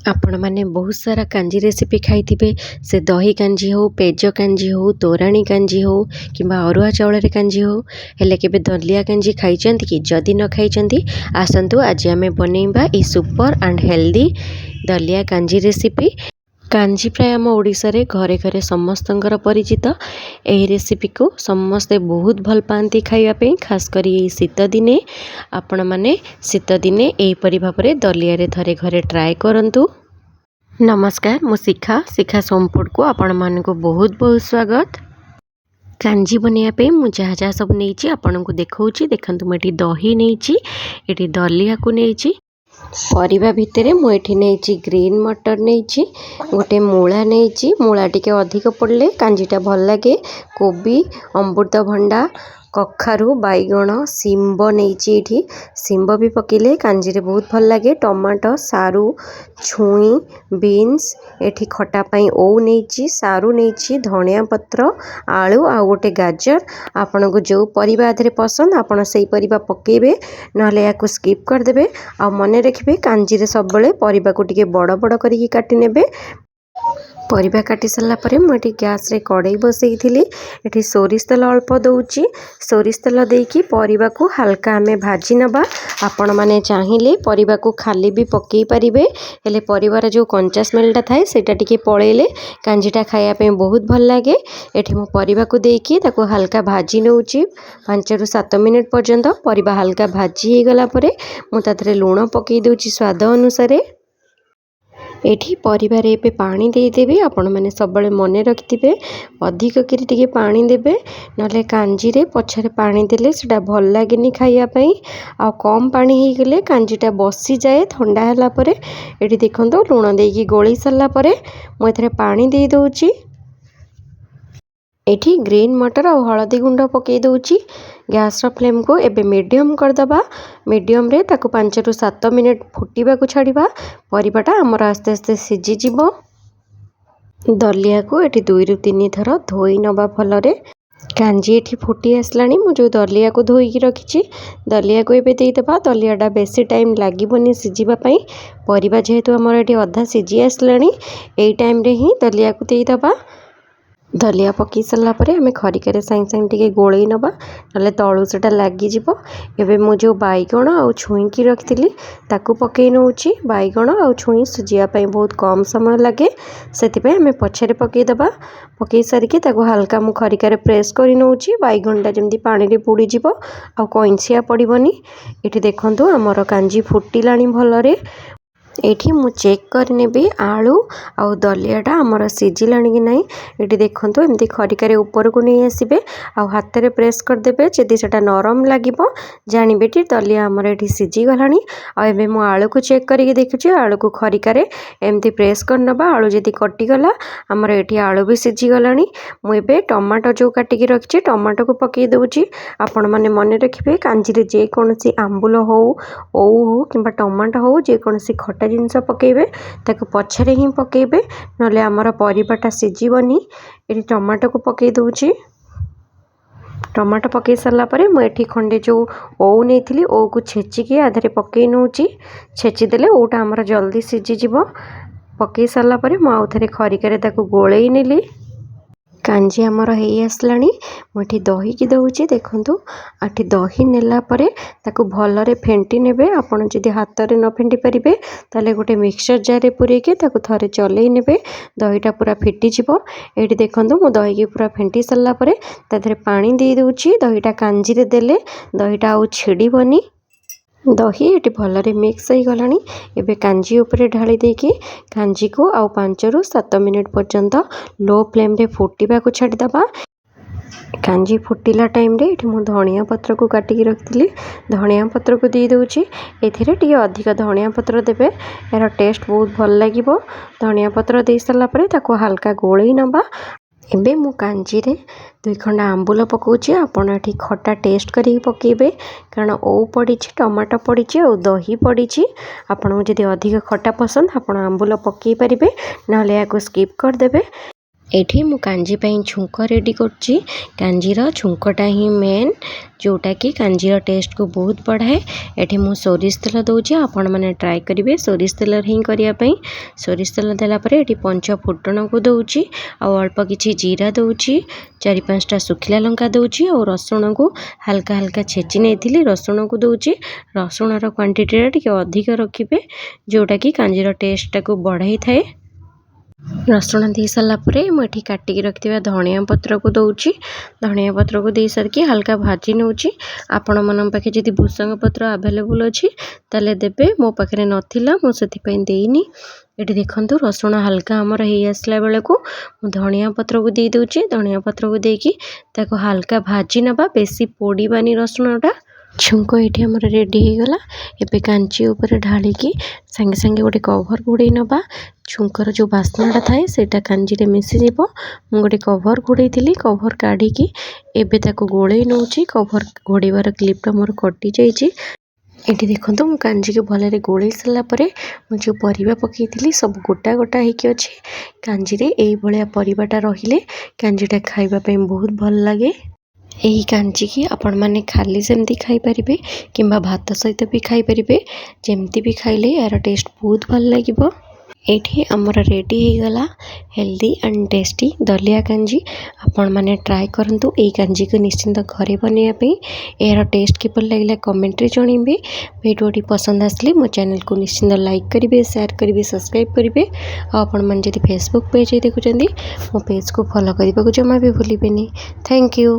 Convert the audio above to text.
आपण मैंने बहुत सारा कांजी रेसिपी खाई से दही कांजी हो पेज कांजी हो तोराणी कांजी हो कि अरुआ चाउल कांजी हो हेले केबे दलिया कांजी खाई कि जदि न खाई आसतु आज आम बनैबा ये सुपर एंड हेल्दी दलिया कांजी रेसिपी। कांजी प्राय आम ओडिशा रे घरे घरे समस्तंकर परिचित। यही रेसिपी को समस्ते बहुत भल पाती खाइबा खास करी शीत दिने आपण माने शीत दिने एहीपरि भाबरे दलिया रे थरे घरे ट्राए करंतु। नमस्कार, मु शिखा सोमपुर को आपण मानकु बहुत बहुत स्वागत। कांजी बनैया मु जहाँ जहाँ सब नहीं आपन को देखौची देखंतु मुझे दही नहीं ये दलिया को नहीं परिबा भितर मुझे नहीं ग्रीन मटर नहीं गोटे मूला नहीं मूला टिके अधिक पड़े कांजीटा भल लगे कोबी अमृतभंडा कखारू बैगण शिंब नहीं शिंब भी पकेले कांजी रे बहुत भल लगे टमाटो सारू छुई बीन्स एठी खटा पाई ओ नहीं सारू नहीं धनिया पत्र आलू आ गोटे गाजर आपन को जो परिबा आधे पसंद आपन से परिबा पकेबे नहले याकु स्किप करदेबे। आ मन रखिए कांजी रे सब बेले परिबा को टिके बड़ बड़ करिकी काटी नेबे। परिबा काटी सारा पर मुझे गैस रे कड़ाई बसई थी ये सोरिष तेल अल्प दौची सोरिष तेल देकी परिबा को हल्का आमे भाजी नबा। आपण माने चाहिए परिबा को खाली भी पकई पारिबे हेले परिबार जो कंचा स्मेलटा थाए सेटा टिके पळेले कांजीटा खाया पे बहुत भल लागे। एठी मो परिबा को देकी ताको हल्का भाजी नउची 5 रु 7 मिनिट पर्यंत परिबा हल्का भाजी हे गला परे मु ताथरे लूण पकई देउची स्वाद अनुसार। एठी परिवार एबे पानी देदेवी आपण मैंने सब मन रखिथे अधिक किरी पानी देबे नले कांजी रे पछरे पानी देले सेटा भल लागेनी खाइया आ कम पानी ही गले कांजीटा बसी जाए ठंडा होला परे। एठी देखंतो लूण देकी गोली सरला परे मु एथरे पानी दे दउची। एठी ग्रीन मटर और हलदी गुंड पकई दउची। गैस फ्लेम को एबे मीडियम करदबा मीडियम रे ताको 5 रु 7 मिनिट फुटिबा को छाड़िबा परिबाटा हमर आस्ते आस्ते सिझी जिवो। दलिया को एठी 2 रु 3 थर धोई नबा भलरे कांजी एठी फुटी आसलानी मु जो दलिया को धोईकी रखिछि दलिया को एबे देइदबा। दलियाटा बेसी टाइम लागिबोनी सिझिबा पई परिबा जेहेतु हमर एठी अधा सिझी आसलानी एई टाइम रे ही दलिया को देइदबा। दलिया पकई सारा पर आम खरिकार साइंग साइंग टे गोल नवा ना तलू से लगिज। एवं मुझे बैगण आ छुईकी रखी ताकू पकई नौची बैगण आ छुई सुझापी बहुत कम समय लगे से आम पछरे पकईदबा। पकई सारिकी हल्का मु खरिकार प्रेस कर नौची बैगणटा जमी पानी रे बुड़ीज आ कईंछिया पड़ोनी। ये देखु आमर कांजी फुटिला भलरे एठी मु चेक करनेबी आलू आ दलियाटा आमर सिझिला कि ना। ये देखो एमती खरिकार ऊपर को नहीं आसबे आ हाथ में प्रेस करदे जदि से नरम लगे जानवे दलिया आमर ये सिझीगला। आबे मु आलू को चेक करके देखुची आलू को खरिकार एमती प्रेस कर नबा आलू जदि कटिगला आमर ये आलू भी सिझीगला। मुझे टमाटो जो काटिकी रखी टमाटो को पकई दूची। आपण मैंने मन रखिए कांजी जेकोसी आंबुल हो ओऊ कि टमाटो हो जेकोसी खटा जिनस पकेबे ताको पछरे ही पकेबे नले आमर परिबाटा सिझीबनी। ये टमाटो को पकई दूची। टमाटो पकई सारा पर मुझे खंडे जो ओऊ नहीं ओऊ को छेचिकी आधे पकई नौची छेचिदेले ओटा आमर जल्दी सिझीज। पकई सारा पर मुझे खरिकार गोलई नेली कांजी आमर हो आसलानी। मुझे दही की दौची देखु आठी दही नेला परे ताकू भलरे फेंटी नेबे। आपण जदि हाथ में न फेंटी पारे ताले गोटे मिक्सचर जार पूरेकी ताकू थरे चलई नेबे दहीटा पूरा फिटिजिव। ये देखो मु दही की पूरा फेंटी सारा पर ताधरे पानी दे दूची दहीटा कांजी रे देले दहीटा आउ छिड़बनी। दही ये भलरे मिक्स हो गला। एबे कांजी उपरे ढाली देकी कांजी को आउ 5 रु 7 मिनिट पर्यंत लो फ्लेम रे फुटिबा को छाड़ीदबा। कांजी फुटिला टाइम रे ये मु धनिया पत्र को काटिकी रखी धनिया पत्र को दे दूची। एथिरे टिके अधिक धनिया पत्र देबे यार टेस्ट बहुत भल लागिबो। धनिया पत्र दे सारा पर ताको हल्का गोलई नबा। एबे मु कांजी रे 2 खंडा आंबुल पकाउची। आपण एठी खट्टा टेस्ट करी पकेबे कारण ओ पड़ी टमाटो पड़ी और दही पड़ी। आपन जदि अधिक खट्टा पसंद आपण आंबुल पकई पारिबे नले याको स्किप करदेबे। एठी मु कांजी ପାଇଁ ଛୁଙ୍କ रेडी करछि। कांजीर छुंकटा ही मेन जोटा कि कांजीर टेस्ट को बहुत बढ़ाए। एठी मु सोरिष तेल दउछि, आपण माने ट्राई करिवे सोरिष तेल ही करिया पई। सोरिष तेल देला परे एठी पंच फुटण को दउछि आ अल्प किछि जीरा दउछि, 4-5टा सुखिला लंका दउछि और रसुण को हल्का हल्का छेची नेथिली रसुण को दउछि। रसुण रो क्वांटिटी टिके अधिक रखिबे जोटा कि कांजीर टेस्ट को बढ़ाई थाए। रसुण दे सारा मुझे काटिकी रखिथिबा धनिया पत्र को दउछि। धनिया पत्र को दे सारिकी हल्का भाजी नउछि। आपण मन पाखे जदि भुसंग पत्र अवेलेबल अछि ताले देबे, मो पाखे नथिला मो सेति पई देइनी। एठी देखंतु रसुण हल्का हमर हेई आसला बेले को धनिया पत्र को दे दउछि। धनिया पत्र को देकी ताको हल्का भाजी नबा, बेसी पोड़ीबानी रसुणटा। छुंक ये हमर रेडी हो गला। एबे कांची ऊपर ढालिकी संगे संगे गोटे कवर घोड़े नबा। छुंकर जो बास्नाटा थाए सेटा कांजी रे मिसी जीवो। मु गोटे कवर घोड़े थिली, कवर काढ़ीकी एबे ताको गोळे नउची। कवर घोड़ीबार क्लिपटा मोर कटि जाइछि। एठी देखंतु मु कांजी के भलरे गोळे सला परे मु जो परिबा पकेइथिली सब गोटा गोटा हेकी अछि। कांजी रे एई भलिया परिबाटा रहिले कांजीटा खाइबा पई बहुत भल लागे। यही कांजी की आपण माने खाली सेमती खाई परिबे किंबा भात सहित भी खाई परिबे, जेमती भी खाइले यार टेस्ट बहुत भल लागिबो। एठी हमर रेडी हो गला हेल्दी एंड टेस्टी दलिया कांजी। आपण माने ट्राई करंतु एई कांजी को निश्चिंत घरे बनेया पे। यार टेस्ट किपर लागला कमेंट रे जणीबे। वीडियोटी पसंद आसले मो चैनल को निश्चिंत लाइक करिवे, शेयर करिवे, सब्सक्राइब करिवे। आपण मन जदि फेसबुक पेज देखुचंदी मो पेज को फॉलो करबा को जमा भी भूलिबेनी। Thank you.